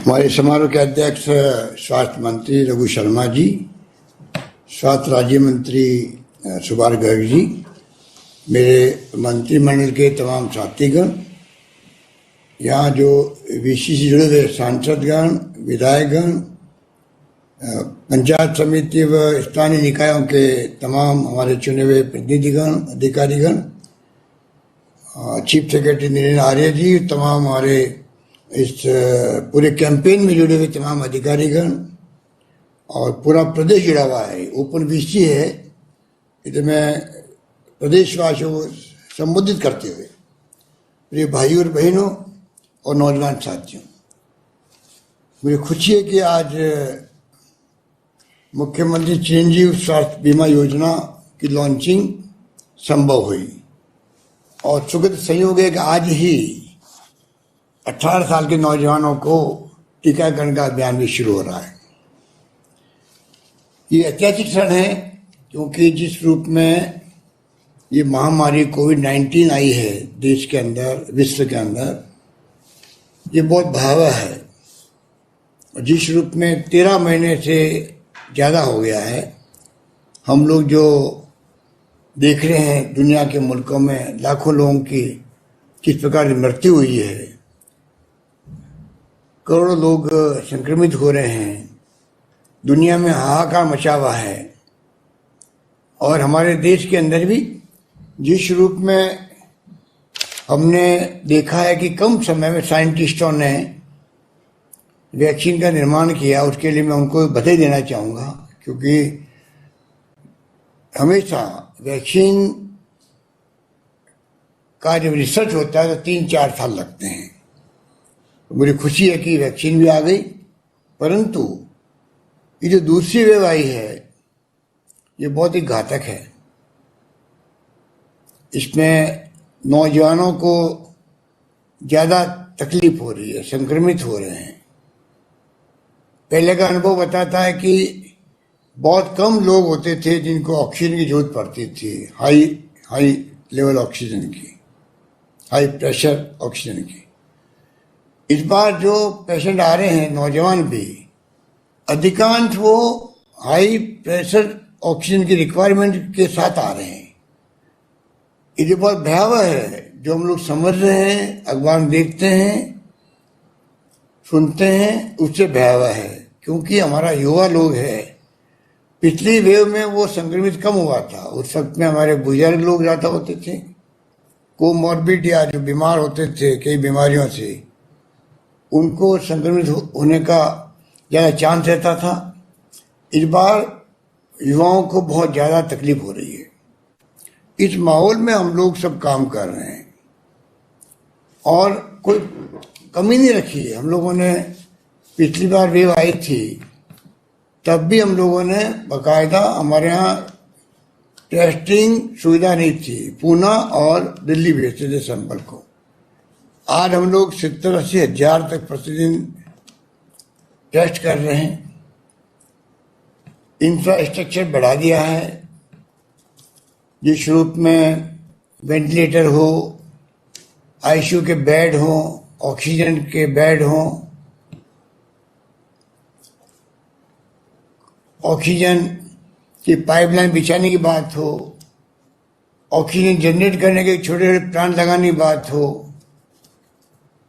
हमारे समारोह के अध्यक्ष स्वास्थ्य मंत्री रघु शर्मा जी, स्वास्थ्य राज्य मंत्री सुभाष गर्ग जी, मेरे मंत्रिमंडल के तमाम साथीगण, यहाँ जो वीसी से जुड़े हुए सांसदगण, विधायकगण, पंचायत समिति व स्थानीय निकायों के तमाम हमारे चुने हुए प्रतिनिधिगण, अधिकारीगण, चीफ सेक्रेटरी नीरेन आर्य जी, तमाम हमारे इस पूरे कैंपेन में जुड़े हुए तमाम अधिकारीगण और पूरा प्रदेश जुड़ा हुआ है। ओपन वीसी है, इधर मैं प्रदेशवासियों को संबोधित करते हुए मेरे भाइयों और बहनों और नौजवान साथियों, मुझे खुशी है कि आज मुख्यमंत्री चिरंजीव स्वास्थ्य बीमा योजना की लॉन्चिंग संभव हुई और सुखद संयोग है कि आज ही 18 साल के नौजवानों को टीकाकरण का अभियान भी शुरू हो रहा है। ये ऐतिहासिक क्षण है क्योंकि जिस रूप में ये महामारी कोविड-19 आई है देश के अंदर, विश्व के अंदर, ये बहुत भयावह है और जिस रूप में 13 महीने से ज़्यादा हो गया है। हम लोग जो देख रहे हैं दुनिया के मुल्कों में लाखों लोगों की किस प्रकार की मृत्यु हुई है, करोड़ों लोग संक्रमित हो रहे हैं, दुनिया में हाहाकार मचा हुआ है और हमारे देश के अंदर भी जिस रूप में हमने देखा है कि कम समय में साइंटिस्टों ने वैक्सीन का निर्माण किया, उसके लिए मैं उनको बधाई देना चाहूँगा क्योंकि हमेशा वैक्सीन का जब रिसर्च होता है तो 3-4 साल लगते हैं। मुझे खुशी है कि वैक्सीन भी आ गई, परंतु ये जो दूसरी वेव आई है ये बहुत ही घातक है। इसमें नौजवानों को ज़्यादा तकलीफ हो रही है, संक्रमित हो रहे हैं। पहले का अनुभव बताता है कि बहुत कम लोग होते थे जिनको ऑक्सीजन की जरूरत पड़ती थी, हाई लेवल ऑक्सीजन की, हाई प्रेशर ऑक्सीजन की। इस बार जो पेशेंट आ रहे हैं नौजवान भी, अधिकांश वो हाई प्रेशर ऑक्सीजन की रिक्वायरमेंट के साथ आ रहे हैं। ये बहुत भयावह है जो हम लोग समझ रहे हैं, अखबार में देखते हैं, सुनते हैं, उससे भयावह है क्योंकि हमारा युवा लोग है। पिछली वेव में वो संक्रमित कम हुआ था, उस वक्त में हमारे बुजुर्ग लोग ज़्यादा होते थे, कोमॉर्बिड या जो बीमार होते थे कई बीमारियों से, उनको संक्रमित होने का ज़्यादा चांस रहता था। इस बार युवाओं को बहुत ज़्यादा तकलीफ हो रही है। इस माहौल में हम लोग सब काम कर रहे हैं और कोई कमी नहीं रखी है। हम लोगों ने पिछली बार वेव आई थी तब भी हम लोगों ने बाकायदा, हमारे यहाँ टेस्टिंग सुविधा नहीं थी, पूना और दिल्ली भेजते थे सैंपल को। आज हम लोग 70-80 हज़ार तक प्रतिदिन टेस्ट कर रहे हैं। इंफ्रास्ट्रक्चर बढ़ा दिया है, जिस रूप में वेंटिलेटर हो, आईसीयू के बेड हो, ऑक्सीजन के बेड हो, ऑक्सीजन की पाइपलाइन बिछाने की बात हो, ऑक्सीजन जनरेट करने के छोटे छोटे प्लांट लगाने की बात हो,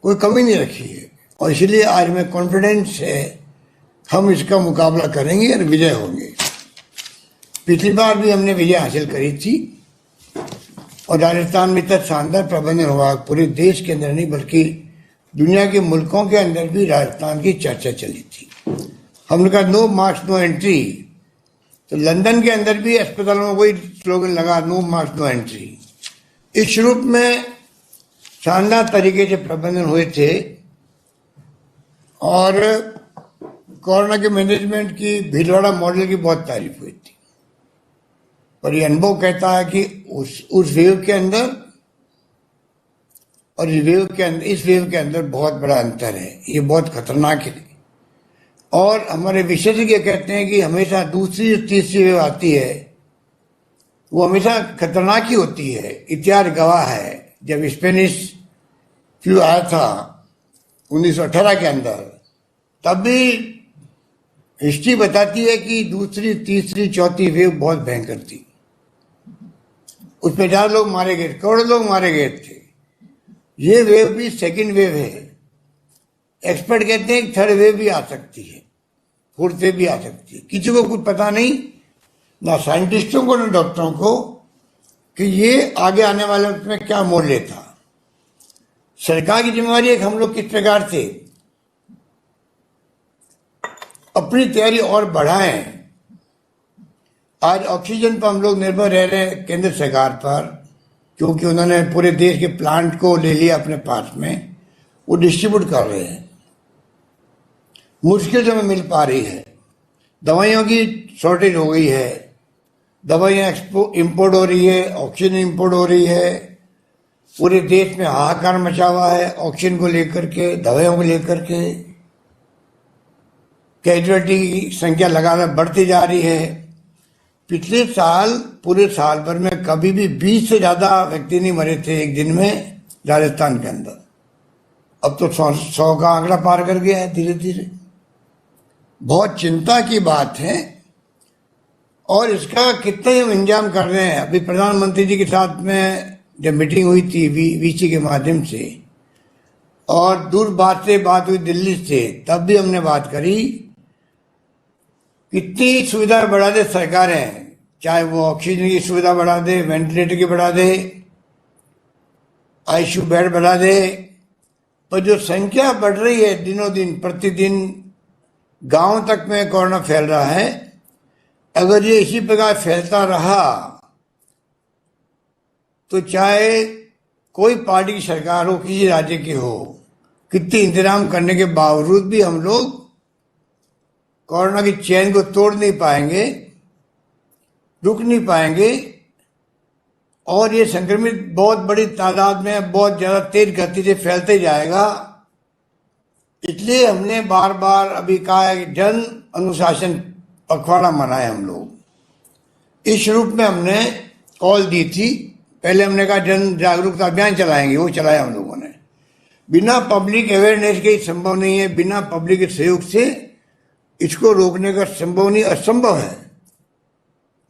कोई कमी नहीं रखी है और इसलिए आज में कॉन्फिडेंस है हम इसका मुकाबला करेंगे और विजय होंगे। पिछली बार भी हमने विजय हासिल करी थी और राजस्थान में इतना शानदार प्रबंधन हुआ, पूरे देश के अंदर नहीं बल्कि दुनिया के मुल्कों के अंदर भी राजस्थान की चर्चा चली थी। हमने कहा नो मास्क नो एंट्री, तो लंदन के अंदर भी अस्पतालों में वही स्लोगन लगा, नो मास्क नो एंट्री। इस रूप में शानदार तरीके से प्रबंधन हुए थे और कोरोना के मैनेजमेंट की भीलवाड़ा मॉडल की बहुत तारीफ हुई थी। पर ये अनुभव कहता है कि उस वेव के अंदर और इस वेव के अंदर बहुत बड़ा अंतर है, ये बहुत खतरनाक है। और हमारे विशेषज्ञ कहते हैं कि हमेशा दूसरी तीसरी वेव आती है वो हमेशा खतरनाक ही होती है। इतिहास गवाह है, जब स्पेनिश फ्लू आया था 1918 के अंदर, तब भी हिस्ट्री बताती है कि दूसरी, तीसरी, चौथी वेव बहुत भयंकर थी। उसमें 1000 लोग मारे गए, करोड़ों लोग मारे गए थे। ये वेव भी सेकंड वेव है। एक्सपर्ट कहते हैं कि थर्ड वेव भी आ सकती है, फोर्थ वेव भी आ सकती है। किसी को कुछ पता नहीं, ना साइंटिस्टों को ना डॉक्टरों को, कि ये आगे आने वाले वक्त में क्या मोड़ लेता। सरकार की जिम्मेवारी है कि हम लोग किस प्रकार से अपनी तैयारी और बढ़ाएं। आज ऑक्सीजन पर हम लोग निर्भर रह रहे हैं केंद्र सरकार पर, क्योंकि उन्होंने पूरे देश के प्लांट को ले लिया अपने पास में, वो डिस्ट्रीब्यूट कर रहे हैं। मुश्किल से हमें मिल पा रही है। दवाइयों की शॉर्टेज हो गई है, दवाइयाँ इंपोर्ट हो रही है, ऑक्सीजन इंपोर्ट हो रही है। पूरे देश में हाहाकार मचा हुआ है ऑक्सीजन को लेकर के, दवाइयों को लेकर के। कैजुअलिटी की संख्या लगातार बढ़ती जा रही है। पिछले साल पूरे साल भर में कभी भी 20 से ज्यादा व्यक्ति नहीं मरे थे एक दिन में राजस्थान के अंदर। अब तो 100 का आंकड़ा पार कर गया है धीरे धीरे। बहुत चिंता की बात है और इसका कितना हम इंतजाम कर रहे हैं। अभी प्रधानमंत्री जी के साथ में जब मीटिंग हुई थी वीसी के माध्यम से, और दूर बात हुई दिल्ली से, तब भी हमने बात करी कितनी सुविधा बढ़ा दे सरकारें, चाहे वो ऑक्सीजन की सुविधा बढ़ा दे, वेंटिलेटर की बढ़ा दे, आईसीयू बेड बढ़ा दे, पर जो संख्या बढ़ रही है दिनों दिन, प्रतिदिन गांव तक में कोरोना फैल रहा है। अगर ये इसी प्रकार फैलता रहा तो चाहे कोई पार्टी की सरकार हो, किसी राज्य की हो, कितने इंतजाम करने के बावजूद भी हम लोग कोरोना की चेन को तोड़ नहीं पाएंगे, रुक नहीं पाएंगे, और ये संक्रमित बहुत बड़ी तादाद में बहुत ज्यादा तेज गति से फैलते जाएगा। इसलिए हमने बार बार अभी कहा है कि जन अनुशासन पखवाड़ा मनाए हम लोग। इस रूप में हमने कॉल दी थी। पहले हमने कहा जन जागरूकता अभियान चलाएंगे, वो चलाया हम लोगों ने। बिना पब्लिक अवेयरनेस के संभव नहीं है, बिना पब्लिक के सहयोग से इसको रोकने का संभव नहीं, असंभव है।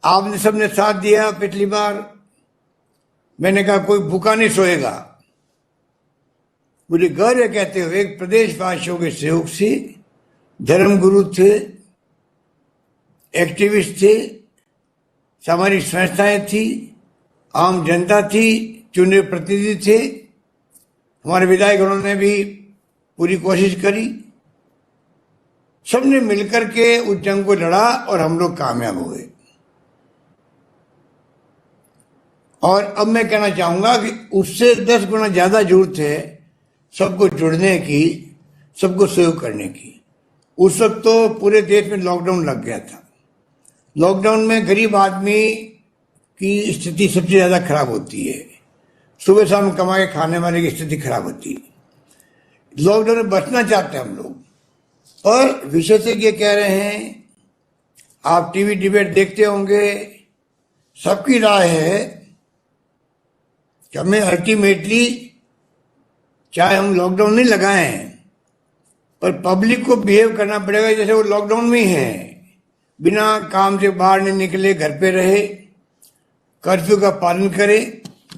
आपने सबने साथ दिया। पिछली बार मैंने कहा कोई भूखा नहीं सोएगा। मुझे गर्व है कहते हुए एक प्रदेशवासियों के सहयोग से, धर्मगुरु थे, एक्टिविस्ट थे, सामाजिक संस्थाएं थी, आम जनता थी, चुने प्रतिनिधि थे, हमारे विधायकगणों ने भी पूरी कोशिश करी। सबने मिलकर के उस जंग को लड़ा और हम लोग कामयाब हुए। और अब मैं कहना चाहूंगा कि उससे 10 गुना ज्यादा जरूरत है सबको जुड़ने की, सबको सहयोग करने की। उस वक्त तो पूरे देश में लॉकडाउन लग गया था। लॉकडाउन में गरीब आदमी की स्थिति सबसे ज्यादा खराब होती है। सुबह शाम कमा के खाने वाले की स्थिति खराब होती है। लॉकडाउन में बचना चाहते हैं हम लोग। और विशेषज्ञ कह रहे हैं, आप टीवी डिबेट देखते होंगे, सबकी राय है कि हमें अल्टीमेटली चाहे हम लॉकडाउन नहीं लगाएं, पर पब्लिक को बिहेव करना पड़ेगा जैसे वो लॉकडाउन में ही है। बिना काम से बाहर नहीं निकले, घर पे रहे, कर्फ्यू का पालन करे,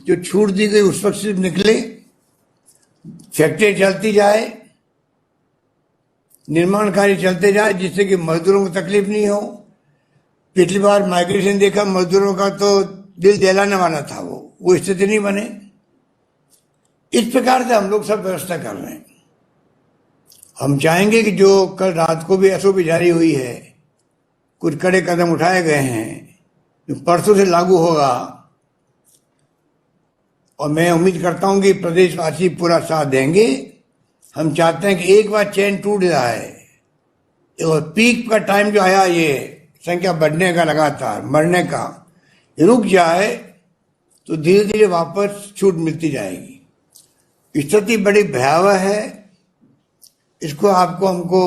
जो छूट दी गई उस वक्त सिर्फ निकले, फैक्ट्री चलती जाए, निर्माण कार्य चलते जाए, जिससे कि मजदूरों को तकलीफ नहीं हो। पिछली बार माइग्रेशन देखा मजदूरों का तो दिल दहलाने वाला था, वो स्थिति नहीं बने। इस प्रकार से हम लोग सब व्यवस्था कर रहे हैं। हम चाहेंगे कि जो कल रात को भी एसओपी जारी हुई है, कुछ कड़े कदम उठाए गए हैं, जो परसों से लागू होगा, और मैं उम्मीद करता हूं कि प्रदेशवासी पूरा साथ देंगे। हम चाहते हैं कि एक बार चैन टूट जाए और पीक का टाइम जो आया, ये संख्या बढ़ने का, लगातार मरने का, रुक जाए तो धीरे धीरे वापस छूट मिलती जाएगी। स्थिति बड़ी भयावह है, इसको आपको हमको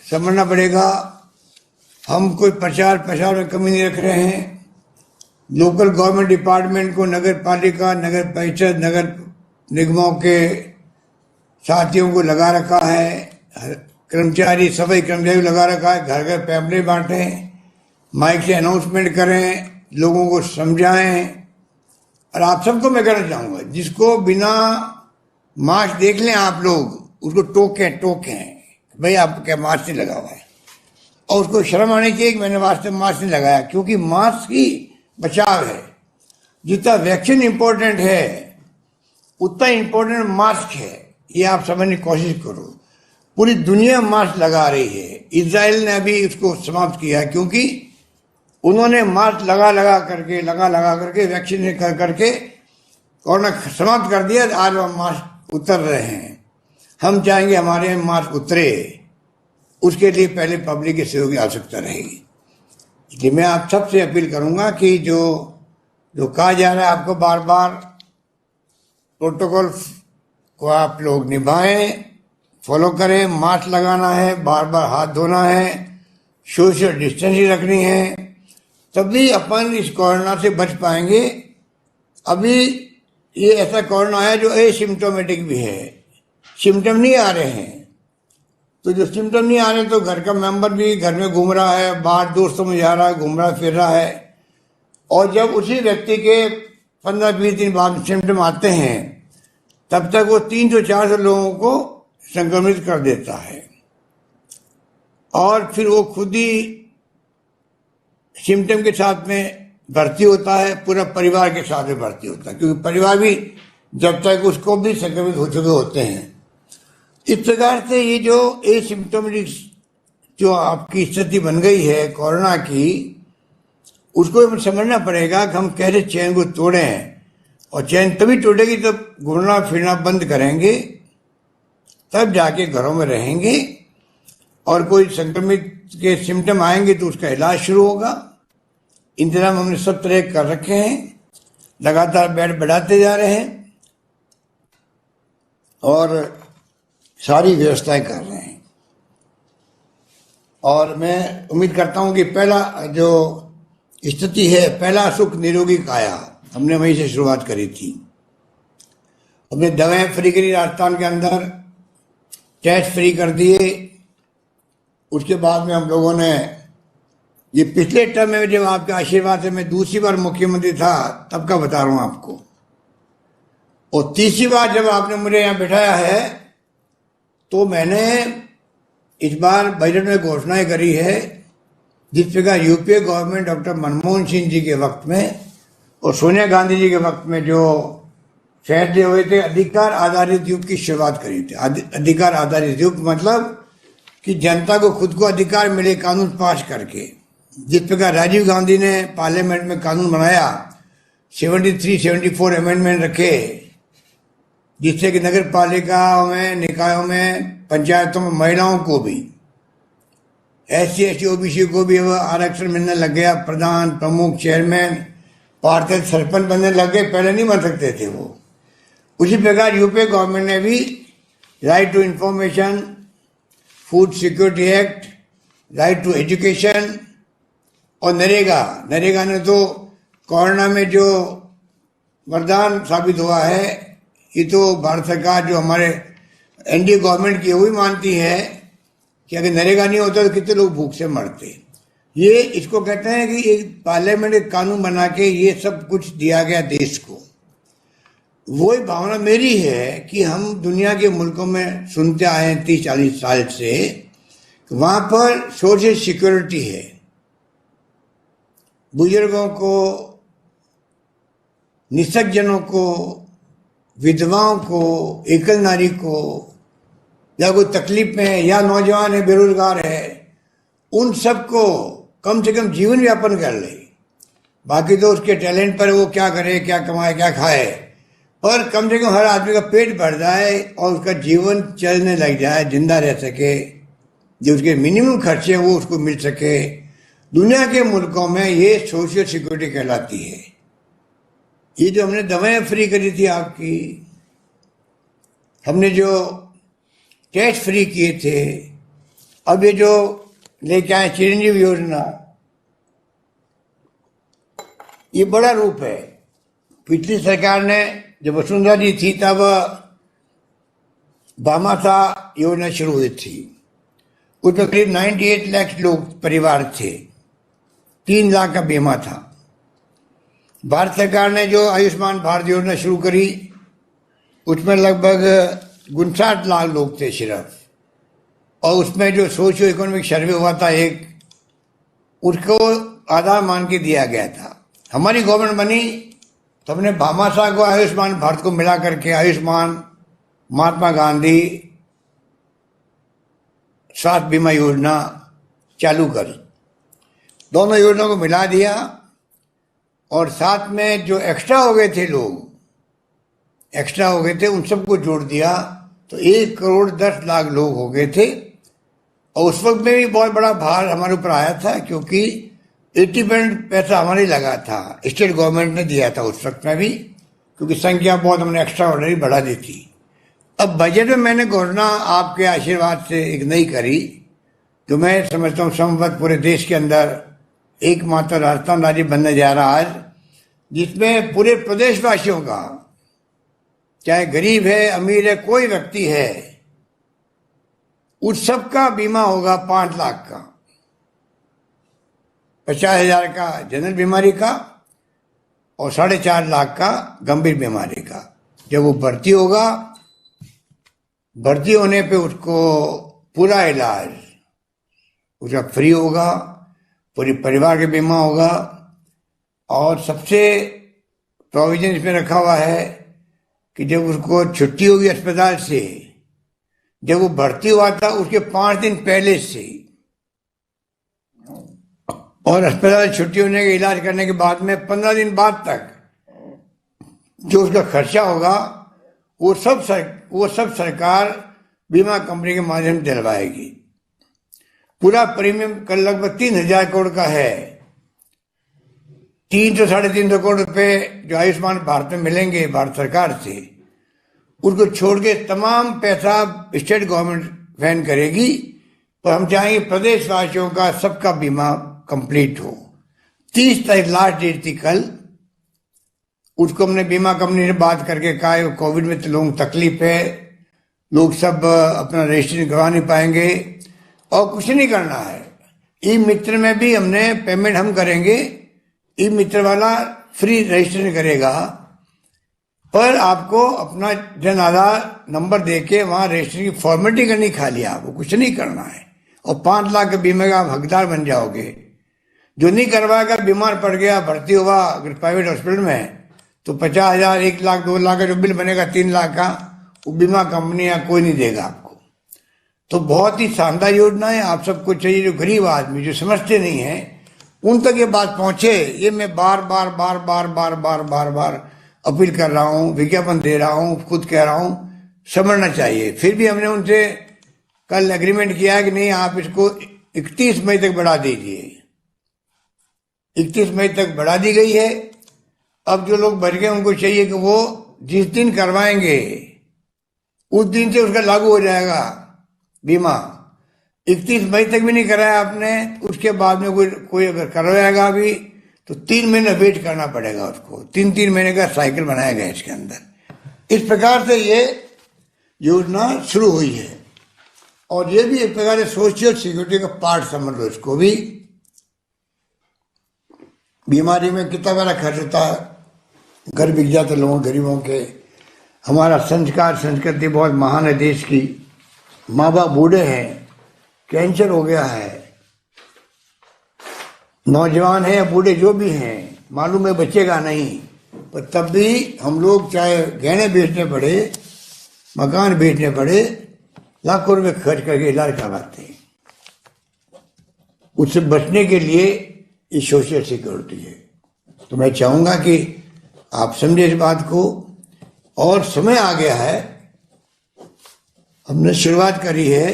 समझना पड़ेगा। हम कोई प्रचार में कमी नहीं रख रहे हैं। लोकल गवर्नमेंट डिपार्टमेंट को, नगर पालिका, नगर परिषद, नगर निगमों के साथियों को लगा रखा है, कर्मचारी, सफाई कर्मचारी लगा रखा है, घर घर पैम्पलेट बांटें, माइक से अनाउंसमेंट करें, लोगों को समझाएं। और आप सबको मैं कहना चाहूंगा, जिसको बिना मास्क देख लें आप लोग, उसको टोकें भाई आप क्या मास्क नहीं लगा हुआ है, और उसको शर्म आनी चाहिए कि मैंने वास्तव में मास्क नहीं लगाया, क्योंकि मास्क ही बचाव है। जितना वैक्सीन इंपॉर्टेंट है उतना इंपॉर्टेंट मास्क है, ये आप समझने की कोशिश करो। पूरी दुनिया मास्क लगा रही है। इजराइल ने अभी उसको समाप्त किया है, क्योंकि उन्होंने मास्क लगा करके वैक्सीन करके कोरोना समाप्त कर दिया। आज वह मास्क उतर रहे हैं। हम चाहेंगे हमारे यहाँ मास्क उतरे, उसके लिए पहले पब्लिक के सहयोग की आवश्यकता रहेगी। इसलिए मैं आप सबसे अपील करूंगा कि जो कहा जा रहा है आपको बार बार, प्रोटोकॉल को आप लोग निभाएं, फॉलो करें। मास्क लगाना है, बार बार हाथ धोना है, सोशल डिस्टेंसिंग रखनी है, तभी अपन इस कोरोना से बच पाएंगे। अभी ये ऐसा कोरोना है जो एसिम्टोमेटिक भी है, सिम्टम नहीं आ रहे हैं। तो जो सिम्टम नहीं आ रहे तो घर का मेंबर भी घर में घूम रहा है, बाहर दोस्तों में जा रहा है, घूम रहा फिर रहा है, और जब उसी व्यक्ति के 15-20 दिन बाद सिम्टम आते हैं तब तक वो 300-400 लोगों को संक्रमित कर देता है, और फिर वो खुद ही सिम्टम के साथ में भर्ती होता है, पूरा परिवार के साथ में भर्ती होता है, क्योंकि परिवार भी जब तक उसको भी संक्रमित हो चुके होते हैं। इस प्रकार से ये जो एसिम्टोमेटिक जो आपकी स्थिति बन गई है कोरोना की, उसको हमें समझना पड़ेगा कि हम कैसे चैन को तोड़ें। और चैन तभी टूटेगी जब घूमना फिरना बंद करेंगे, तब जाके घरों में रहेंगे, और कोई संक्रमित के सिम्टम आएंगे तो उसका इलाज शुरू होगा। इंतजाम हमने सब तरह कर रखे हैं, लगातार बेड बढ़ाते जा रहे हैं और सारी व्यवस्थाएं कर रहे हैं। और मैं उम्मीद करता हूं कि पहला जो स्थिति है, पहला सुख निरोगी काया, हमने वहीं से शुरुआत करी थी। हमने दवाएं फ्री करी राजस्थान के अंदर, टेस्ट फ्री कर दिए। उसके बाद में हम लोगों ने, ये पिछले टर्म में जब आपके आशीर्वाद से मैं दूसरी बार मुख्यमंत्री था तब का बता रहा हूं आपको, और तीसरी बार जब आपने मुझे यहाँ बिठाया है तो मैंने इस बार बजट में घोषणाएं करी है, जिस प्रकार UPA government doctor Manmohan Singh ji के वक्त में और सोनिया गांधी जी के वक्त में जो फैसले हुए थे, अधिकार आधारित युग की शुरुआत करी थी। अधिकार आधारित युग मतलब कि जनता को खुद को अधिकार मिले कानून पास करके। जिस प्रकार राजीव गांधी ने पार्लियामेंट में कानून बनाया, 73-74 अमेंडमेंट रखे, जिससे कि नगर पालिकाओं में, निकायों में, पंचायतों में महिलाओं को भी, SC ST OBC को भी आरक्षण मिलने लग गया। प्रधान, प्रमुख, चेयरमैन, पार्षद, सरपंच बनने लग गए, पहले नहीं बन सकते थे वो। उसी प्रकार यूपीए गवर्नमेंट ने भी right to information, food security act, right to education और नरेगा ने तो कोरोना में जो वरदान साबित हुआ है। ये तो भारत सरकार जो हमारे एनडीए गवर्नमेंट की वही मानती है कि अगर नरेगा नहीं होता तो कितने लोग भूख से मरते। ये इसको कहते हैं कि एक पार्लियामेंट एक कानून बना के ये सब कुछ दिया गया देश को। वही भावना मेरी है कि हम दुनिया के मुल्कों में सुनते आए हैं 30-40 साल से, वहां पर सोशल सिक्योरिटी है। बुजुर्गों को, निसज्जनों को, विधवाओं को, एकल नारी को, या कोई तकलीफ में है, या नौजवान है, बेरोजगार है, उन सबको कम से कम जीवन यापन कर ले। बाकी तो उसके टैलेंट पर वो क्या करे, क्या कमाए, क्या खाए, पर कम से कम हर आदमी का पेट भर जाए और उसका जीवन चलने लग जाए, जिंदा रह सके, जो उसके मिनिमम खर्चे हैं वो उसको मिल सके। दुनिया के मुल्कों में ये सोशल सिक्योरिटी कहलाती है। ये जो हमने दवाएं फ्री करी थी आपकी, हमने जो टेस्ट फ्री किए थे, अब ये जो लेके आए चिरंजीवी योजना, ये बड़ा रूप है। पिछली सरकार ने, जब वसुंधरा जी थी तब भामाशाह योजना शुरू हुई थी, उसमें करीब 98 लाख लोग परिवार थे, 3 लाख का बीमा था। भारत सरकार ने जो आयुष्मान भारत योजना शुरू करी उसमें लगभग 59 लाख लोग थे सिर्फ, और उसमें जो सोशियो इकोनॉमिक सर्वे हुआ था एक, उसको आधार मान के दिया गया था। हमारी गवर्नमेंट बनी तो हमने भामाशाह को आयुष्मान भारत को मिला करके आयुष्मान महात्मा गांधी स्वास्थ्य बीमा योजना चालू करी। दोनों योजनाओं को मिला दिया और साथ में जो एक्स्ट्रा हो गए थे लोग, एक्स्ट्रा हो गए थे, उन सबको जोड़ दिया तो 1,10,00,000 लोग हो गए थे। और उस वक्त में भी बहुत बड़ा भार हमारे ऊपर आया था, क्योंकि 80% पैसा हमारे लगा था, स्टेट गवर्नमेंट ने दिया था उस वक्त में भी, क्योंकि संख्या बहुत हमने एक्स्ट्रा ऑर्डनरी बढ़ा दी थी। अब बजट में मैंने घोषणा आपके आशीर्वाद से एक नई करी, जो मैं समझता हूँ संभवत पूरे देश के अंदर एकमात्र राजस्थान राज्य बनने जा रहा है, जिसमें पूरे प्रदेशवासियों का, चाहे गरीब है अमीर है कोई व्यक्ति है, उस सब का बीमा होगा 5 लाख का, 50,000 का जनरल बीमारी का और 4.5 लाख का गंभीर बीमारी का। जब वो भर्ती होगा, भर्ती होने पे उसको पूरा इलाज उसका फ्री होगा, पूरे परिवार के बीमा होगा। और सबसे प्रोविजन इसमें रखा हुआ है कि जब उसको छुट्टी होगी अस्पताल से, जब वो भर्ती हुआ था उसके 5 दिन पहले से और अस्पताल छुट्टी होने के इलाज करने के बाद में 15 दिन बाद तक जो उसका खर्चा होगा वो सब सरकार बीमा कंपनी के माध्यम से दिलवाएगी। पूरा प्रीमियम कल लगभग 3,000 करोड़ का है। 300 साढ़े 300 करोड़ रुपए जो आयुष्मान भारत में मिलेंगे भारत सरकार से, उसको छोड़ के तमाम पैसा स्टेट गवर्नमेंट वहन करेगी। और हम चाहेंगे प्रदेशवासियों का सबका बीमा कंप्लीट हो। 30 तारीख लास्ट डेट थी कल, उसको हमने बीमा कंपनी से बात करके कहा कोविड में तो लोगों को तकलीफ है, लोग सब अपना रजिस्ट्रेशन करवा नहीं पाएंगे और कुछ नहीं करना है। ई मित्र में भी हमने पेमेंट हम करेंगे, ई मित्र वाला फ्री रजिस्ट्रेशन करेगा, पर आपको अपना जन आधार नंबर देके वहां रजिस्ट्रेशन की फॉर्मेलिटी करनी, खाली आपको कुछ नहीं करना है और 5 लाख के बीमे का आप हकदार बन जाओगे। जो नहीं करवाएगा, बीमार पड़ गया, भर्ती हुआ अगर प्राइवेट हॉस्पिटल में, तो 50,000 1 लाख 2 लाख का जो बिल बनेगा 3 लाख का, वो बीमा कंपनी या कोई नहीं देगा आपको। तो बहुत ही शानदार योजना है। आप सबको चाहिए जो गरीब आदमी जो समझते नहीं है उन तक ये बात पहुंचे। ये मैं बार बार बार बार बार बार बार बार अपील कर रहा हूँ, विज्ञापन दे रहा हूँ, खुद कह रहा हूँ, समझना चाहिए। फिर भी हमने उनसे कल एग्रीमेंट किया कि नहीं, आप इसको 31 मई तक बढ़ा दीजिए। 31 मई तक बढ़ा दी गई है। अब जो लोग बच गए उनको चाहिए कि वो जिस दिन करवाएंगे उस दिन से उसका लागू हो जाएगा बीमा। 31 मई तक भी नहीं कराया आपने, उसके बाद में कोई अगर करवाएगा भी तो 3 महीने वेट करना पड़ेगा उसको। 3-3 महीने का साइकिल बनाया गया इसके अंदर। इस प्रकार से ये योजना शुरू हुई है और ये भी एक प्रकार से सोशल सिक्योरिटी का पार्ट समझ लो इसको भी। बीमारी में कितना बड़ा खर्च होता है, घर बिक जाते लोगों गरीबों के। हमारा संस्कार संस्कृति बहुत महान है देश की। माँ बाप बूढ़े हैं, कैंसर हो गया है, नौजवान है या बूढ़े जो भी हैं, मालूम है बचेगा नहीं, पर तब भी हम लोग चाहे गहने बेचने पड़े, मकान बेचने पड़े, लाखों रुपए खर्च करके इलाज करवाते हैं। उससे बचने के लिए ये सोशल सिक्योरिटी है। तो मैं चाहूंगा कि आप समझे इस बात को। और समय आ गया है, हमने शुरुआत करी है,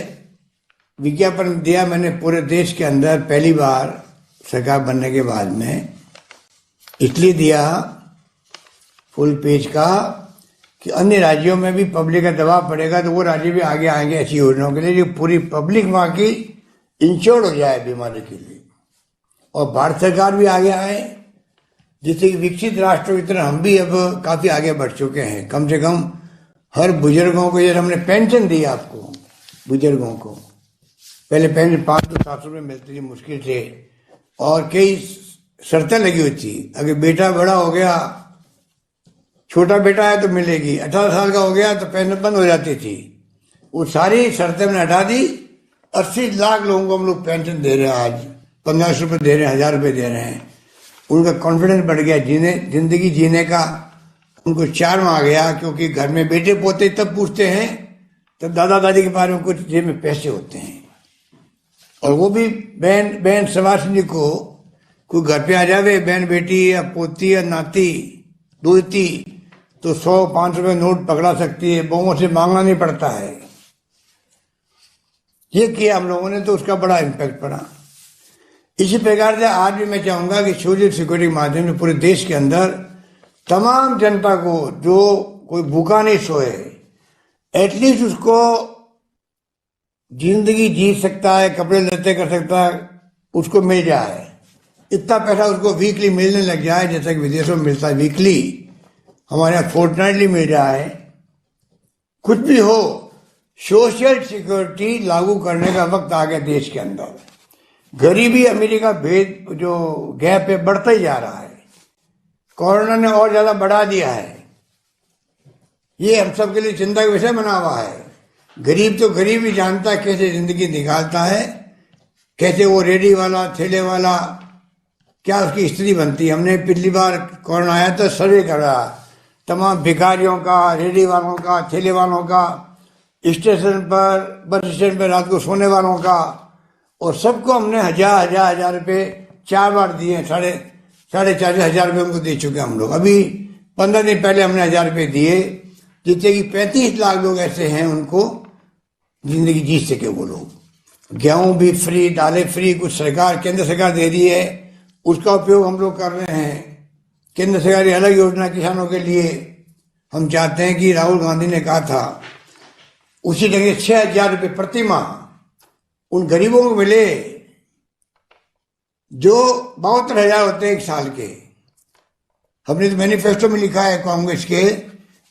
विज्ञापन दिया मैंने पूरे देश के अंदर पहली बार सरकार बनने के बाद में, इसलिए दिया फुल पेज का कि अन्य राज्यों में भी पब्लिक का दबाव पड़ेगा तो वो राज्य भी आगे आएंगे ऐसी योजनाओं के लिए, जो पूरी पब्लिक वहां की इंश्योर्ड हो जाए बीमारी के लिए। और भारत सरकार भी आगे आए, जिससे कि विकसित राष्ट्रों की तरह हम भी अब काफी आगे बढ़ चुके हैं। कम से कम हर बुजुर्गों को, ये हमने पेंशन दी आपको बुजुर्गों को, पहले पेंशन 500-700 रुपये मिलती थी मुश्किल से, और कई शर्तें लगी हुई थी। अगर बेटा बड़ा हो गया, छोटा बेटा है तो मिलेगी, 18 साल का हो गया तो पेंशन बंद हो जाती थी। वो सारी शर्तें हमने हटा दी। 80 लाख लोगों को हम लोग पेंशन दे रहे हैं आज, 1500 रुपये दे रहे हैं, 1000 रुपये दे रहे हैं। उनका कॉन्फिडेंस बढ़ गया जिंदगी जीने का, उनको चार्म आ गया। क्योंकि घर में बेटे पोते तब पूछते हैं तब दादा दादी के बारे में कुछ जेब में पैसे होते हैं। और वो भी बहन सवासिनी को कोई घर पे आ जावे, बहन बेटी या पोती या नाती दोती, तो 100-500 रुपये नोट पकड़ा सकती है, बहुओं से मांगना नहीं पड़ता है। ये किया हम लोगों ने, तो उसका बड़ा इम्पैक्ट पड़ा। इसी प्रकार से आज भी मैं चाहूंगा कि सोशल सिक्योरिटी के माध्यम से पूरे देश के अंदर तमाम जनता को, जो कोई भूखा नहीं सोए, एटलीस्ट उसको जिंदगी जी सकता है, कपड़े लत्ते कर सकता है, उसको मिल जाए। इतना पैसा उसको वीकली मिलने लग जाए, जैसा कि विदेशों में मिलता है वीकली, हमारे यहाँ फोर्टनाइटली मिल जाए। कुछ भी हो, सोशल सिक्योरिटी लागू करने का वक्त आ गया देश के अंदर। गरीबी अमीरी का भेद, जो गैप है, बढ़ता ही जा रहा है। कोरोना ने और ज्यादा बढ़ा दिया है। ये हम सब के लिए चिंता का विषय बना हुआ है। गरीब तो गरीब ही जानता है कैसे जिंदगी निकालता है, कैसे वो रेडी वाला, ठेले वाला, क्या उसकी स्थिति बनती है। हमने पिछली बार कोरोना आया तो सर्वे करा तमाम भिखारियों का, रेडी वालों का, ठेले वालों का, स्टेशन पर, बस स्टैंड पर रात को सोने वालों का, और सबको हमने हजार रुपये 4 बार दिए। साढ़े 4,500 रुपये उनको दे चुके हम लोग। अभी 15 दिन पहले हमने 1000 रुपये दिए, जिससे कि 35 लाख लोग ऐसे हैं उनको जिंदगी जी सके वो लोग। गेहूं भी फ्री, दालें फ्री, कुछ सरकार, केंद्र सरकार दे रही है, उसका उपयोग हम लोग कर रहे हैं। केंद्र सरकार की अलग योजना किसानों के लिए। हम चाहते हैं कि राहुल गांधी ने कहा था उसी जगह 6,000 रुपये प्रति माह उन गरीबों को मिले जो 72,000 होते हैं एक साल के। हमने तो मैनिफेस्टो में लिखा है कांग्रेस के,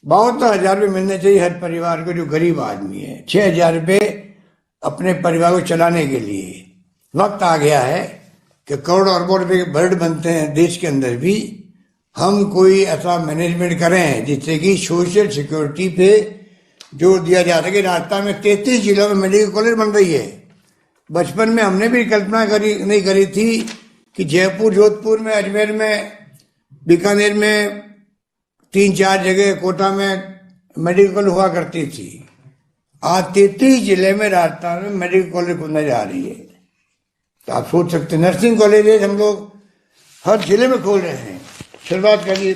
72,000 रुपये मिलने चाहिए हर परिवार को जो गरीब आदमी है। 6,000 रुपये अपने परिवार को चलाने के लिए। वक्त आ गया है कि करोड़ों अरबों रुपये के बजट बनते हैं देश के अंदर भी, हम कोई ऐसा मैनेजमेंट करें जिससे कि सोशल सिक्योरिटी पे जोर दिया जा सके। राजस्थान में 33 जिलों में मेडिकल कॉलेज बन रही है। बचपन में हमने भी कल्पना नहीं करी थी कि जयपुर, जोधपुर में, अजमेर में, बीकानेर में 3-4 जगह, कोटा में मेडिकल कॉलेज हुआ करती थी। आज 33 जिले में राजस्थान में मेडिकल कॉलेज खुलने जा रही है। तो आप सोच सकते हैं, नर्सिंग कॉलेज हम लोग हर जिले में खोल रहे हैं। शुरुआत करी,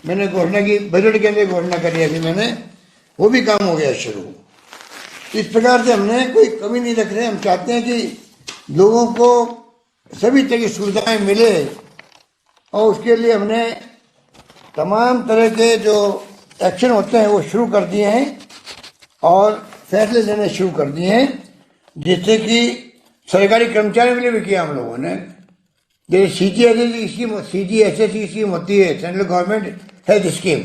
मैंने घोषणा की, बजट के लिए घोषणा करी अभी मैंने, वो भी काम हो गया शुरू। इस प्रकार से हमने कोई कमी नहीं रख रहे। हम चाहते हैं कि लोगों को सभी तरह की सुविधाएं मिले, और उसके लिए हमने तमाम तरह के जो एक्शन होते हैं वो शुरू कर दिए हैं और फैसले लेने शुरू कर दिए हैं, जिससे कि सरकारी कर्मचारियों के लिए भी किया हम लोगों ने। जैसे CGHS की स्कीम होती है, सेंट्रल गवर्नमेंट हेल्थ स्कीम,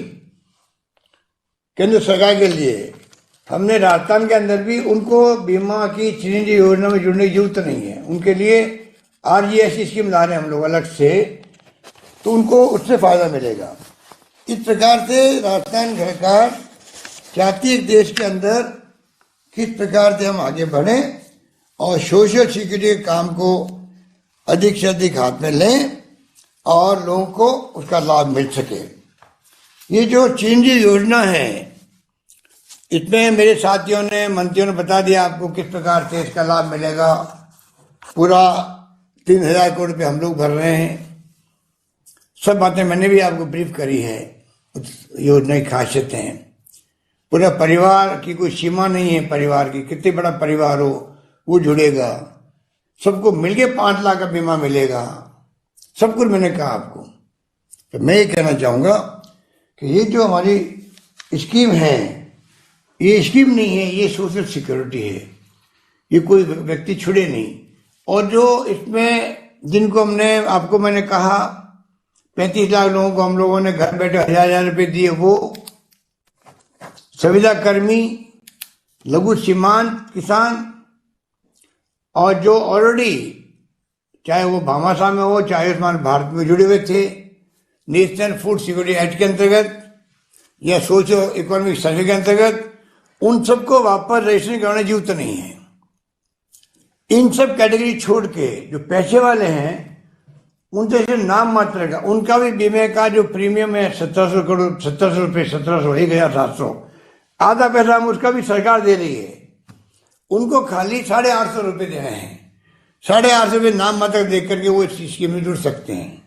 केंद्र सरकार के लिए। हमने राजस्थान के अंदर भी उनको बीमा की चिरंजीवी योजना में जुड़ने की जरूरत नहीं है। उनके लिए RGS स्कीम ला रहे हैं हम लोग अलग से, तो उनको उससे फायदा मिलेगा। इस प्रकार से राजस्थान सरकार चाहती है देश के अंदर किस प्रकार से हम आगे बढ़ें और सोशल सिक्योरिटी के काम को अधिक से अधिक हाथ में लें और लोगों को उसका लाभ मिल सके। ये जो चिरंजीवी योजना है, इसमें मेरे साथियों ने, मंत्रियों ने बता दिया आपको किस प्रकार से इसका लाभ मिलेगा। पूरा 3,000 करोड़ रुपये हम लोग भर रहे हैं। सब बातें मैंने भी आपको ब्रीफ करी है। उस योजना की खासियतें, पूरा परिवार की कोई सीमा नहीं है। परिवार की कितने बड़ा परिवार हो वो जुड़ेगा, सबको मिलके 5 लाख का बीमा मिलेगा। सब कुछ मैंने कहा आपको। तो मैं ये कहना चाहूँगा कि ये जो हमारी स्कीम है, ये स्कीम नहीं है, ये सोशल सिक्योरिटी है। ये कोई व्यक्ति छुड़े नहीं। और जो इसमें जिनको हमने, आपको मैंने कहा 35 लाख लोगों को हम लोगों ने घर बैठे 1,000 रुपये दिए, वो संविदा कर्मी, लघु सीमांत किसान, और जो ऑलरेडी चाहे वो भामाशाह में हो चाहे आयुष्मान भारत में जुड़े हुए थे, नेशनल फूड सिक्योरिटी एक्ट के अंतर्गत या सोशो इकोनॉमिक सर्वे के अंतर्गत, उन सबको वापस रजिस्ट्रेशन कराने की जरूरत नहीं है। इन सब कैटेगरी छोड़ के जो पैसे वाले हैं उनसे सिर्फ नाम मात्र का, उनका भी बीमे का जो प्रीमियम है 1700 करोड़ 1700 रुपये 1700 1700, आधा पैसा हम उसका भी सरकार दे रही है। उनको खाली 850 रुपये देने हैं। 850 रुपये नाम मात्र देख करके वो इस स्कीम में जुड़ सकते हैं।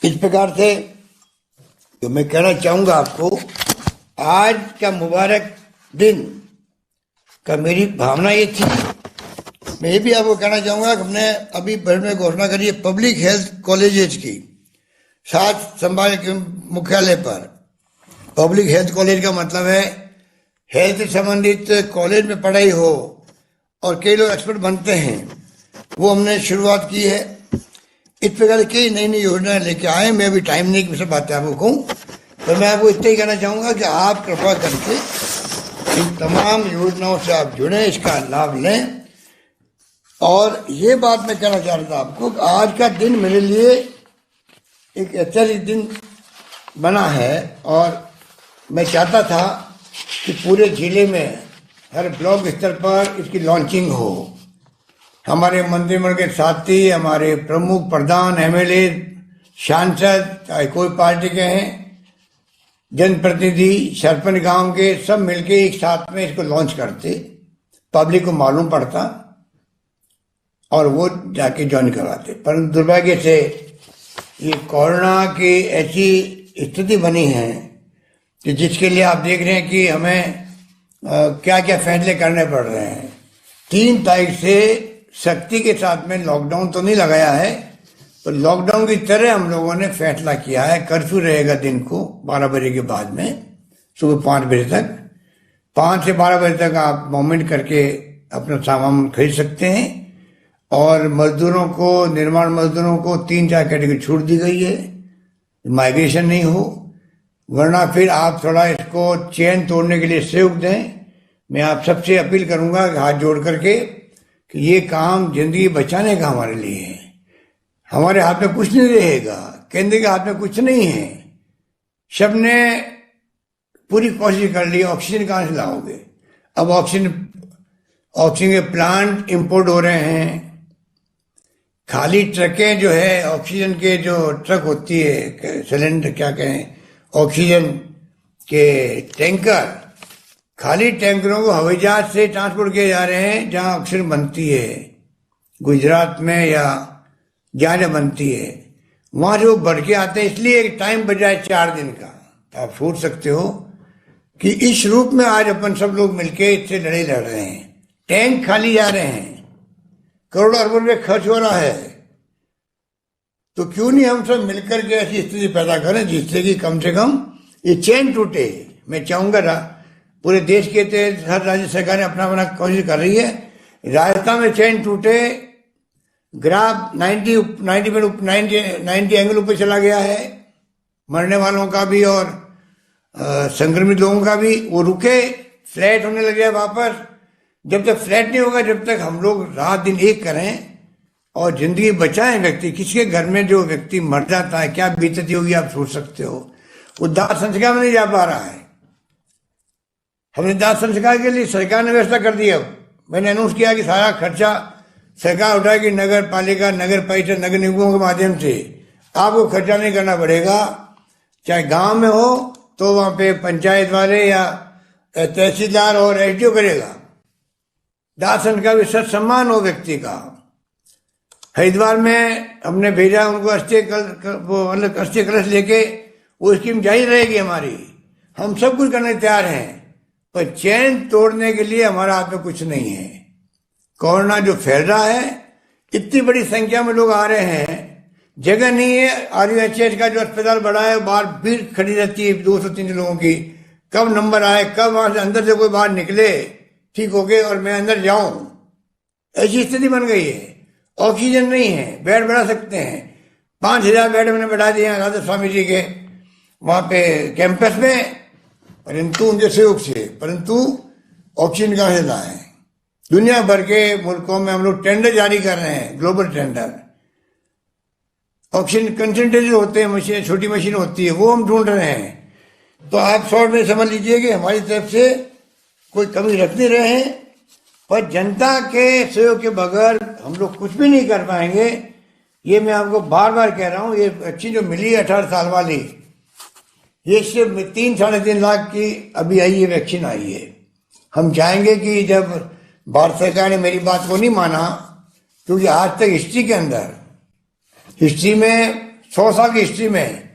इस प्रकार से तो मैं कहना चाहूंगा आपको, आज का मुबारक दिन का मेरी भावना ये थी। मैं ये भी आपको कहना चाहूंगा कि हमने अभी बजट में घोषणा करी है पब्लिक हेल्थ कॉलेजेस की, साथ संभाल के मुख्यालय पर पब्लिक हेल्थ कॉलेज का मतलब है हेल्थ से संबंधित कॉलेज में पढ़ाई हो और कई लोग एक्सपर्ट बनते हैं, वो हमने शुरुआत की है। इस प्रकार की नई नई योजनाएं लेके आए। मैं अभी टाइम नहीं कि सब बातें आपको कहूँ, तो मैं आपको इतना ही कहना चाहूँगा कि आप कृपा करके इन तमाम योजनाओं से आप जुड़ें, इसका लाभ लें। और ये बात मैं कहना चाह रहा था आपको कि आज का दिन मेरे लिए एक ऐतिहासिक दिन बना है और मैं चाहता था कि पूरे जिले में हर ब्लॉक स्तर पर इसकी लॉन्चिंग हो। हमारे मंत्रिमंडल के साथी, हमारे प्रमुख प्रधान, एमएलए, सांसद, चाहे कोई पार्टी के हैं, जनप्रतिनिधि, सरपंच गांव के, सब मिलके एक साथ में इसको लॉन्च करते, पब्लिक को मालूम पड़ता और वो जाके ज्वाइन करवाते। परंतु दुर्भाग्य से ये कोरोना की ऐसी स्थिति बनी है कि जिसके लिए आप देख रहे हैं कि हमें क्या क्या फैसले करने पड़ रहे हैं। 3 तारीख से सख्ती के साथ में लॉकडाउन तो नहीं लगाया है, तो लॉकडाउन की तरह हम लोगों ने फैसला किया है। कर्फ्यू रहेगा दिन को 12 बजे के बाद में, सुबह 5 बजे तक, 5 से 12 बजे तक आप मूवमेंट करके अपना सामान खरीद सकते हैं। और मजदूरों को, निर्माण मजदूरों को 3-4 कैटेगरी छूट दी गई है, माइग्रेशन नहीं हो, वरना फिर आप थोड़ा इसको चेन तोड़ने के लिए सहयोग दें। मैं आप सबसे अपील करूंगा कि हाथ जोड़ करके कि ये काम जिंदगी बचाने का हमारे लिए है। हमारे हाथ में कुछ नहीं रहेगा, केंद्र के हाथ में कुछ नहीं है। सबने पूरी कोशिश कर ली, ऑक्सीजन कहाँ से लाओगे? अब ऑक्सीजन के प्लांट इंपोर्ट हो रहे हैं। खाली ट्रकें जो है, ऑक्सीजन के जो ट्रक होती है, सिलेंडर क्या कहें, ऑक्सीजन के टैंकर, खाली टैंकरों को हवाई जहाज से ट्रांसपोर्ट किए जा रहे हैं जहां ऑक्सीजन बनती है, गुजरात में या जहाँ बनती है, वहां से वो बढ़ के आते हैं। इसलिए एक टाइम बजाय 4 दिन का, तो आप सोच सकते हो कि इस रूप में आज अपन सब लोग मिलके इससे लड़ाई लड़ रहे हैं। टैंक खाली जा रहे हैं, करोड़ों अरबों रुपये खर्च हो रहा है, तो क्यों नहीं हम सब मिलकर के ऐसी स्थिति पैदा करें जिससे कि कम से कम ये चैन टूटे। मैं चाहूंगा पूरे देश के तहत हर राज्य सरकार ने अपना अपना कोशिश कर रही है। राजस्थान में चैन टूटे, ग्राफ 90 एंगल ऊपर चला गया है, मरने वालों का भी और संक्रमित लोगों का भी। वो रुके, फ्लैट होने लगे वापस। जब तक फ्लैट नहीं होगा, जब तक हम लोग रात दिन एक करें और जिंदगी बचाएं व्यक्ति। किसी के घर में जो व्यक्ति मर जाता है, क्या बीतती होगी आप सोच सकते हो। वो दाह संस्कार में नहीं जा पा रहा है। हमने दाह संस्कार के लिए सरकार ने व्यवस्था कर दी। अब मैंने अनाउंस किया कि सारा खर्चा सरकार उठाएगी, नगर पालिका, नगर परिषद, नगर निगमों के माध्यम से। आपको खर्चा नहीं करना पड़ेगा। चाहे गांव में हो तो वहां पे पंचायत वाले या तहसीलदार और एसडीओ करेगा। दाह संस्कार भी सत सम्मान हो व्यक्ति का। हरिद्वार में हमने भेजा उनको अस्थि कलश लेके, वो स्कीम जारी रहेगी हमारी। हम सब कुछ करने तैयार हैं, पर चैन तोड़ने के लिए हमारा हाथ में कुछ नहीं है। कोरोना जो फैल रहा है, इतनी बड़ी संख्या में लोग आ रहे हैं, जगह नहीं है। RUHS का जो अस्पताल बड़ा है, बाहर भीड़ खड़ी रहती है 200-300 लोगों की। कब नंबर आए, कब वहां से अंदर से कोई बाहर निकले ठीक हो गए और मैं अंदर जाऊं, ऐसी स्थिति बन गई है। ऑक्सीजन नहीं है, बेड बढ़ा सकते हैं, 5000 बेड मैंने बढ़ा दिए हैं राधा स्वामी जी के वहां पे कैंपस में, परंतु उनके सहयोग से, परंतु ऑक्सीजन कहाँ से लाए? दुनिया भर के मुल्कों में हम लोग टेंडर जारी कर रहे हैं, ग्लोबल टेंडर। ऑक्सीजन कंसंट्रेटर होते हैं, मशीन, छोटी मशीन होती है, वो हम ढूंढ रहे हैं। तो आप शॉर्ट में समझ लीजिए कि हमारी तरफ से कोई कमी रख नहीं रहे हैं, पर जनता के सहयोग के बगैर हम लोग कुछ भी नहीं कर पाएंगे। ये मैं आपको बार बार कह रहा हूँ। ये अच्छी जो मिली है 18 साल वाली, ये सिर्फ 3-3.5 लाख की अभी आई है, वैक्सीन आई है। हम चाहेंगे कि जब भारत सरकार ने मेरी बात को नहीं माना, क्योंकि आज तक हिस्ट्री के अंदर, हिस्ट्री में 100 साल की हिस्ट्री में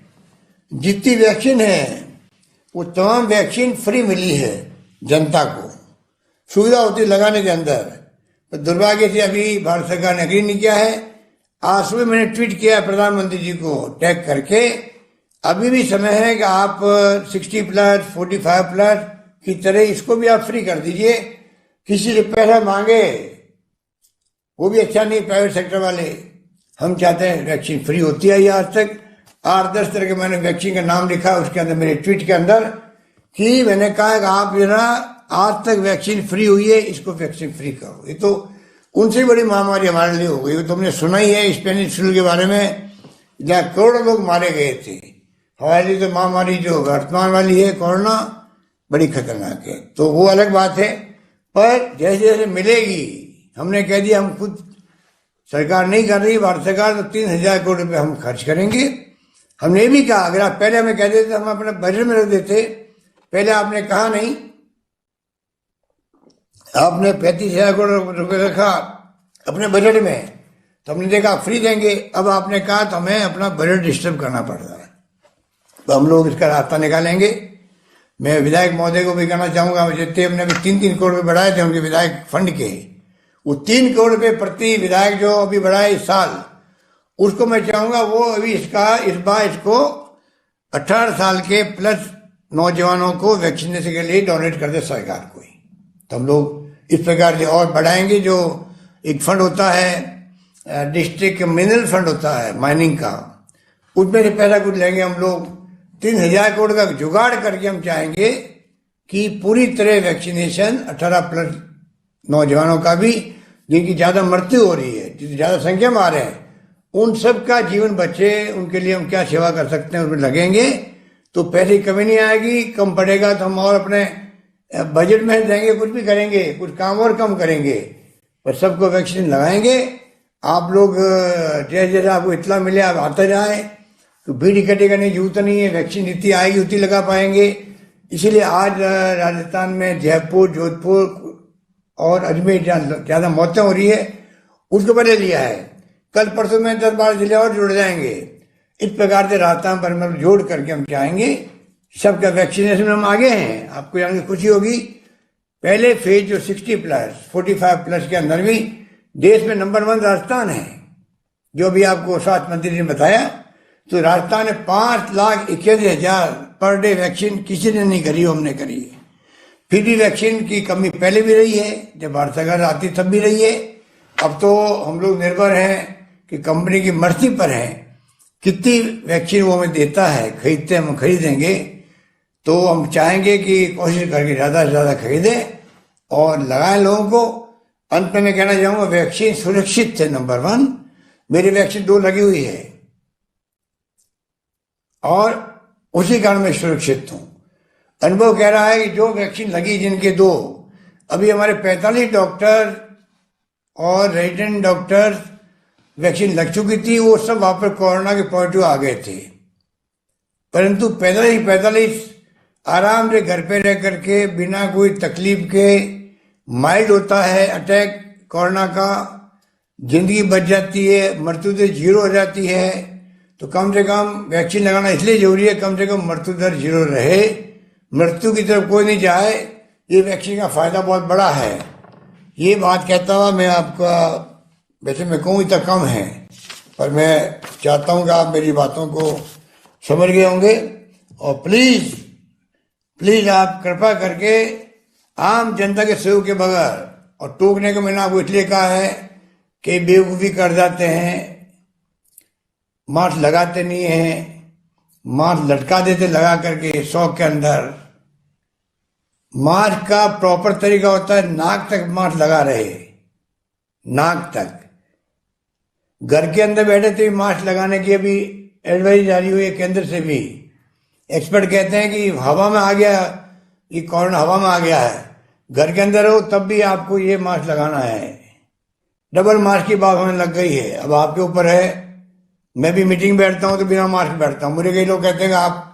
जितनी वैक्सीन है वो तमाम वैक्सीन फ्री मिली है जनता को, सुविधा होती लगाने के अंदर। पर दुर्भाग्य से अभी भारत सरकार ने एग्री नहीं किया है। आज सुबह मैंने ट्वीट किया प्रधानमंत्री जी को टैग करके, अभी भी समय है कि आप 60+, 45+ की तरह इसको भी आप फ्री कर दीजिए। किसी से पैसा मांगे वो भी अच्छा नहीं, प्राइवेट सेक्टर वाले। हम चाहते हैं वैक्सीन फ्री होती है। आज तक 8-10 तरह के मैंने वैक्सीन का नाम लिखा उसके अंदर, मेरे ट्वीट के अंदर, कि मैंने कहा कि आप जरा आज तक वैक्सीन फ्री हुई है, इसको वैक्सीन फ्री करो। ये तो उनसे बड़ी महामारी हमारे लिए हो गई। तुमने सुना ही है स्पेनिश फ्लू के बारे में, जहाँ करोड़ों लोग मारे गए थे। हमारे लिए तो महामारी जो वर्तमान वाली है कोरोना, बड़ी खतरनाक है, तो वो अलग बात है। पर जैसे जैसे मिलेगी, हमने कह दिया, हम खुद सरकार नहीं कर रही, भारत सरकार, तो 3,000 करोड़ रुपए हम खर्च करेंगे। हमने ये भी कहा, अगर आप पहले हमें कह देते हम अपने बजट में रख देते। पहले आपने कहा नहीं, आपने 35,000 करोड़ रुपए रखा अपने बजट में, तो हमने देखा फ्री देंगे। अब आपने कहा तो हमें अपना बजट डिस्टर्ब करना पड़ रहा है, तो हम लोग इसका रास्ता निकालेंगे। मैं विधायक महोदय को भी कहना चाहूंगा, जितने हमने अभी 3-3 करोड़ रुपए बढ़ाए थे उनके विधायक फंड के, वो 3 करोड़ रुपए प्रति विधायक जो अभी बढ़ाए इस साल, उसको मैं चाहूंगा वो अभी इस बार इसको 18 साल के प्लस नौजवानों को वैक्सीनेशन के लिए डोनेट कर दे सरकार को ही। तो हम लोग इस प्रकार से और बढ़ाएंगे। जो एक फंड होता है, डिस्ट्रिक्ट मिनरल फंड होता है माइनिंग का, उसमें से पैसा कुछ लेंगे हम लोग। 3,000 करोड़ का जुगाड़ करके हम चाहेंगे कि पूरी तरह वैक्सीनेशन 18+ नौजवानों का भी, जिनकी ज्यादा मृत्यु हो रही है, जितनी ज्यादा संख्या में आ रहे हैं, उन सब का जीवन बचे। उनके लिए हम क्या सेवा कर सकते हैं उसमें लगेंगे, तो पैसे की कमी नहीं आएगी। कम पड़ेगा तो हम और अपने बजट में देंगे, कुछ भी करेंगे, कुछ काम और कम करेंगे, पर सबको वैक्सीन लगाएंगे। आप लोग जैसे जैसे आपको इतना मिले आप आते जाए, तो भीड़ इकट्ठी करने की जरूरत नहीं है। वैक्सीन जितनी आएगी उतनी लगा पाएंगे। इसीलिए आज राजस्थान में जयपुर, जोधपुर और अजमेर जहाँ ज्यादा मौतें हो रही है, उसको पहले लिया है। कल परसों में 10-12 जिले और जुड़ जाएंगे। इस प्रकार से राजस्थान पर मतलब जोड़ करके हम चाहेंगे सबका वैक्सीनेशन में हम आगे हैं। आपको जान के खुशी होगी, पहले फेज जो 60+, 45+ के अंदर भी देश में नंबर 1 राजस्थान है। जो भी आपको स्वास्थ्य मंत्री ने बताया, तो राजस्थान ने 5,81,000 पर डे वैक्सीन किसी ने नहीं करी, हमने करी है। फिर भी वैक्सीन की कमी पहले भी रही है, जब भारत सरकार आती तब भी रही है। अब तो हम लोग निर्भर हैं कि कंपनी की मर्जी पर है कितनी वैक्सीन वो हमें देता है। खरीदते हम खरीदेंगे, तो हम चाहेंगे कि कोशिश करके ज़्यादा से ज़्यादा खरीदें और लगाएं लोगों को। अंत में मैं कहना चाहूँगा, वैक्सीन सुरक्षित है नंबर 1। मेरी वैक्सीन 2 लगी हुई है और उसी कारण मैं सुरक्षित हूँ। अनुभव कह रहा है कि जो वैक्सीन लगी जिनके 2, अभी हमारे 45 डॉक्टर और रेजिडेंट डॉक्टर वैक्सीन लग चुकी थी, वो सब वापस कोरोना के पॉजिटिव आ गए थे। परंतु 45 आराम से घर पे रह करके बिना कोई तकलीफ के, माइल्ड होता है अटैक कोरोना का, जिंदगी बच जाती है, मृत्यु दर 0 हो जाती है। तो कम से कम वैक्सीन लगाना इसलिए जरूरी है, कम से कम मृत्यु दर 0 रहे, मृत्यु की तरफ कोई नहीं जाए। ये वैक्सीन का फायदा बहुत बड़ा है। ये बात कहता हुआ मैं आपका, वैसे मैं कहूँ इतना कम है, पर मैं चाहता हूँ कि आप मेरी बातों को समझ गए होंगे। और प्लीज आप कृपा करके आम जनता के सहयोग के बगैर, और टोकने को मैंने आपको इसलिए कहा है कि बेवकूफ़ी कर जाते हैं, मास्क लगाते नहीं हैं, मास्क लटका देते लगा करके शौक के अंदर। मास्क का प्रॉपर तरीका होता है नाक तक मास्क लगा रहे, नाक तक। घर के अंदर बैठे तो मास्क लगाने की अभी एडवाइस जारी हुई है केंद्र से भी। एक्सपर्ट कहते हैं कि हवा में आ गया, ये कोरोना हवा में आ गया है, घर के अंदर हो तब भी आपको ये मास्क लगाना है। डबल मास्क की बात होने लग गई है, अब आपके ऊपर है। मैं भी मीटिंग बैठता हूँ तो बिना मास्क बैठता हूँ। मुझे कई लोग कहते हैं कि आप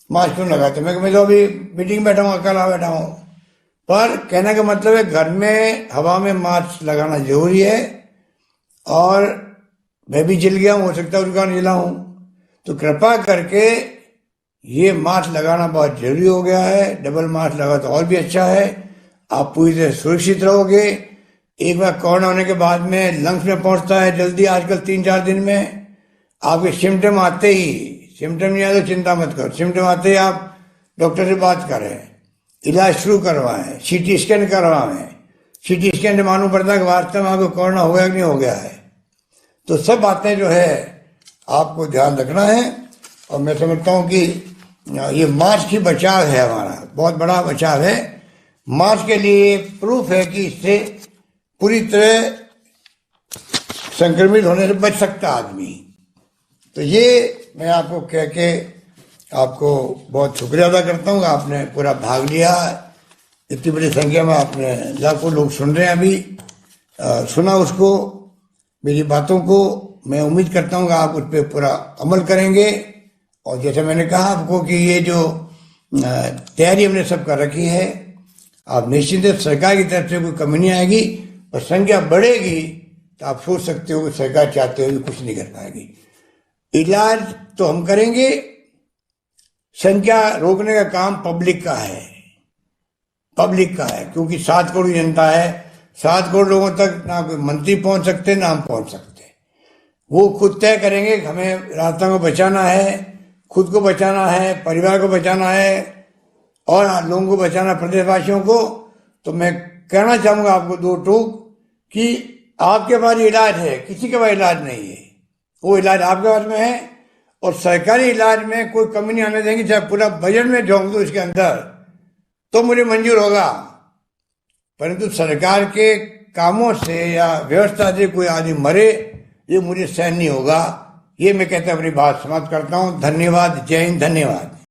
मास्क क्यों लगाते? मैं तो अभी मीटिंग बैठा हूँ, अकेला बैठा हूँ। पर कहने का मतलब है घर में हवा में मास्क लगाना जरूरी है। और मैं भी जल गया हूँ, हो सकता है उसका नहीं जला हूँ, तो कृपा करके ये मास्क लगाना बहुत जरूरी हो गया है। डबल मास्क लगा तो और भी अच्छा है, आप पूरी तरह सुरक्षित रहोगे। एक बार कोरोना होने के बाद में लंग्स में पहुंचता है जल्दी, आजकल 3-4 दिन में। आपके सिम्टम आते ही, सिम्टम नहीं आए तो चिंता मत करो, सिम्टम आते ही आप डॉक्टर से बात करें, इलाज शुरू करवाएं, सीटी स्कैन करवाएं। सीटी स्कैन से मालूम पड़ता है कि वास्तव में आपको कोरोना हो गया कि नहीं हो गया है। तो सब बातें जो है आपको ध्यान रखना है। और मैं समझता हूँ कि ये मास्क ही बचाव है, हमारा बहुत बड़ा बचाव है। मास्क के लिए प्रूफ है कि इससे पूरी तरह संक्रमित होने से बच सकता आदमी। तो ये मैं आपको कह के आपको बहुत शुक्रिया अदा करता हूँ, आपने पूरा भाग लिया। इतनी बड़ी संख्या में आपने, लाखों लोग सुन रहे हैं अभी, सुना उसको, मेरी बातों को। मैं उम्मीद करता हूँ कि आप उस पर पूरा अमल करेंगे। और जैसे मैंने कहा आपको कि ये जो तैयारी हमने सब कर रखी है, आप निश्चित है सरकार की तरफ से कोई कमी नहीं आएगी। और संख्या बढ़ेगी तो आप सोच सकते हो कि सरकार चाहते हुए कुछ नहीं कर पाएगी। इलाज तो हम करेंगे, संख्या रोकने का काम पब्लिक का है, पब्लिक का है। क्योंकि 7 करोड़ जनता है, 7 करोड़ लोगों तक ना कोई मंत्री पहुंच सकते ना हम पहुंच सकते। वो खुद तय करेंगे कि हमें रास्ता को बचाना है, खुद को बचाना है, परिवार को बचाना है और लोगों को बचाना, प्रदेशवासियों को। तो मैं कहना चाहूंगा आपको 2 टूक कि आपके पास इलाज है, किसी के पास इलाज नहीं है। वो इलाज आपके पास में है और सरकारी इलाज में कोई कमी नहीं आने देंगे। चाहे पूरा बजट में झोंक दो इसके अंदर तो मुझे मंजूर होगा, परंतु सरकार के कामों से या व्यवस्था से कोई आदमी मरे, ये मुझे सहन नहीं होगा। ये मैं कहता अपनी बात समाप्त करता हूँ। धन्यवाद, जय हिंद, धन्यवाद।